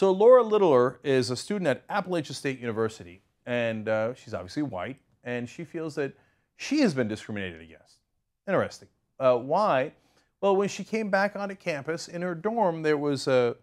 So Laura Littler is a student at Appalachian State University, and she's obviously white, and she feels that she has been discriminated against. Interesting. Why? Well, when she came back onto campus, in her dorm, there was a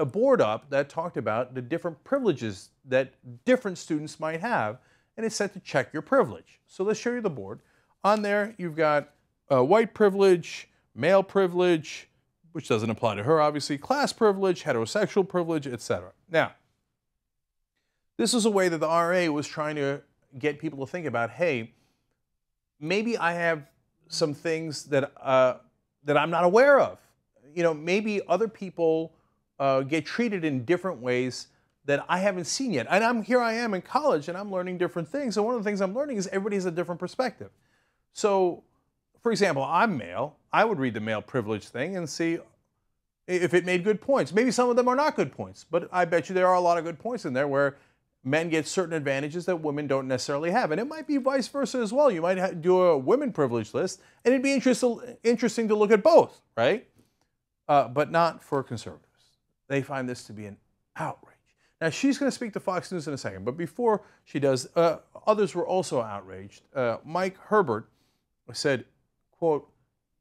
board up that talked about the different privileges that different students might have, and it said to check your privilege. So let's show you the board. On there, you've got white privilege, male privilege, which doesn't apply to her, obviously, class privilege, heterosexual privilege, etc. Now, this is a way that the RA was trying to get people to think about, hey, maybe I have some things that I'm not aware of. You know, maybe other people get treated in different ways that I haven't seen yet. And here I am in college, and I'm learning different things. And one of the things I'm learning is everybody has a different perspective. So, for example, I'm male. I would read the male privilege thing and see if it made good points. Maybe some of them are not good points, but I bet you there are a lot of good points in there where men get certain advantages that women don't necessarily have. And it might be vice versa as well. You might do a women privilege list, and it'd be interesting to look at both, right? But not for conservatives. They find this to be an outrage. Now, she's going to speak to Fox News in a second, but before she does, others were also outraged. Mike Herbert said, quote,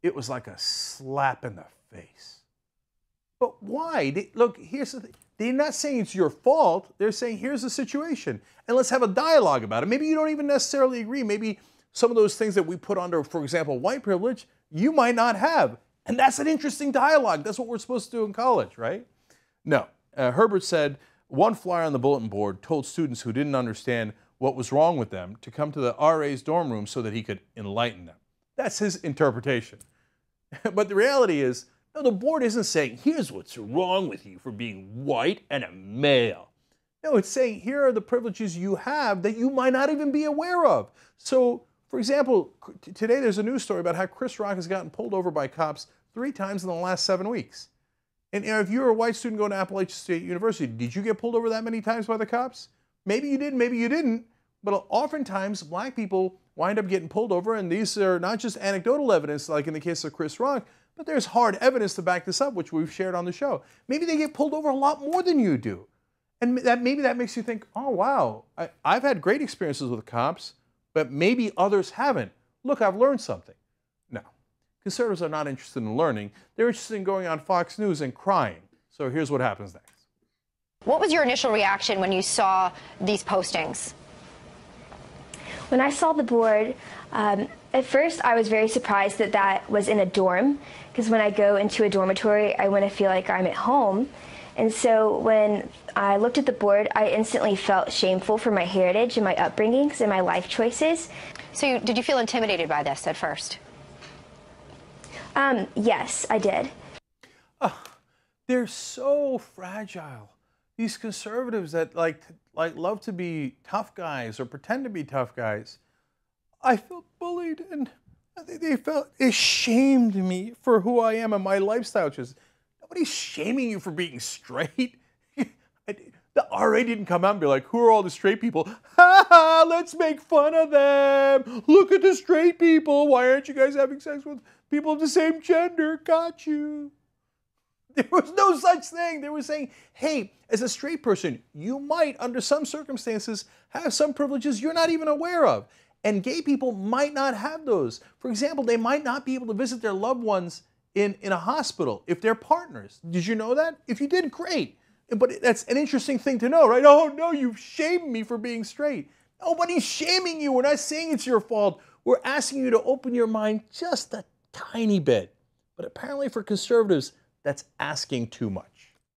"It was like a slap in the face." But why? Look, here's the thing. They're not saying it's your fault. They're saying, here's the situation, and let's have a dialogue about it. Maybe you don't even necessarily agree. Maybe some of those things that we put under, for example, white privilege, you might not have. And that's an interesting dialogue. That's what we're supposed to do in college, right? No. Herbert said, one flyer on the bulletin board told students who didn't understand what was wrong with them to come to the RA's dorm room so that he could enlighten them. That's his interpretation. But the reality is, no, the board isn't saying, here's what's wrong with you for being white and a male. No, it's saying, here are the privileges you have that you might not even be aware of. So, for example, today there's a news story about how Chris Rock has gotten pulled over by cops 3 times in the last 7 weeks. And if you're a white student going to Appalachian State University, did you get pulled over that many times by the cops? Maybe you did, maybe you didn't. But oftentimes, black people wind up getting pulled over, and these are not just anecdotal evidence, like in the case of Chris Rock, but there's hard evidence to back this up, which we've shared on the show. Maybe they get pulled over a lot more than you do. And maybe that makes you think, oh, wow, I've had great experiences with cops, but maybe others haven't. Look, I've learned something. No. Conservatives are not interested in learning. They're interested in going on Fox News and crying. So here's what happens next. What was your initial reaction when you saw these postings? When I saw the board, at first I was very surprised that that was in a dorm, because when I go into a dormitory, I want to feel like I'm at home. And so when I looked at the board, I instantly felt shameful for my heritage and my upbringings and my life choices. So did you feel intimidated by this at first? Yes, I did. They're so fragile. These conservatives that like love to be tough guys or pretend to be tough guys. I felt bullied, and they shamed me for who I am and my lifestyle choices. Nobody's shaming you for being straight. The RA didn't come out and be like, who are all the straight people? Ha ha, let's make fun of them. Look at the straight people. Why aren't you guys having sex with people of the same gender? Got you. There was no such thing. They were saying, hey, as a straight person, you might, under some circumstances, have some privileges you're not even aware of. And gay people might not have those. For example, they might not be able to visit their loved ones in a hospital if they're partners. Did you know that? If you did, great. But that's an interesting thing to know, right? Oh, no, you've shamed me for being straight. Nobody's shaming you. We're not saying it's your fault. We're asking you to open your mind just a tiny bit. But apparently for conservatives, that's asking too much.